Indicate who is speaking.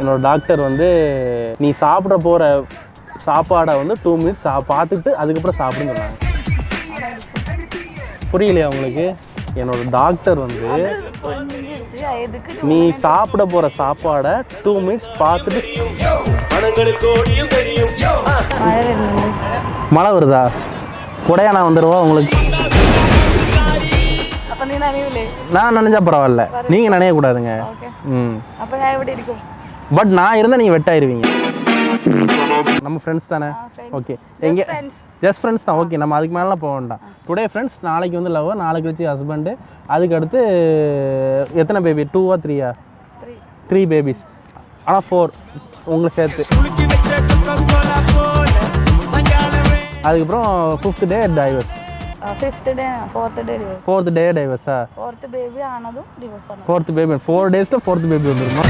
Speaker 1: என்னோட டாக்டர் வந்து நீ சாப்பிட போகிற சாப்பாடை வந்து 2 மினிட்ஸ் பார்த்துட்டு அதுக்கப்புறம் சாப்பிடுன்னு சொன்னாங்க. புரியலையா உங்களுக்கு? என்னோட டாக்டர் வந்து நீ சாப்பிட போகிற சாப்பாடை 2 மினிட்ஸ் பார்த்துட்டு. மழை வருதா? கொடையா நான் வந்துடுவா உங்களுக்கு. நான் நினைஞ்சா பரவாயில்ல, நீங்கள் நினையக்கூடாதுங்க. பட் நான் இருந்தால் நீங்கள் வெட்டாயிருவீங்க. நம்ம ஃப்ரெண்ட்ஸ் தானே? ஓகே. எங்கே ஜஸ்ட் ஃப்ரெண்ட்ஸ் தான். ஓகே, நம்ம அதுக்கு மேலாம் போக வேண்டாம். டுடே ஃப்ரெண்ட்ஸ், நாளைக்கு வந்து லவ், நாளைக்கு வச்சு ஹஸ்பண்டு, அதுக்கு அடுத்து எத்தனை பேபி? 2 or 3? 3 பேபிஸ். ஆனால் 4 உங்களை சேர்த்து. அதுக்கப்புறம் 5th day divorce. 4th day டைவர்ஸா? 4th baby ஆனதும் டிவோர்ஸ் பண்ணலாம். 4th baby 4 days 4th baby வந்துருமா?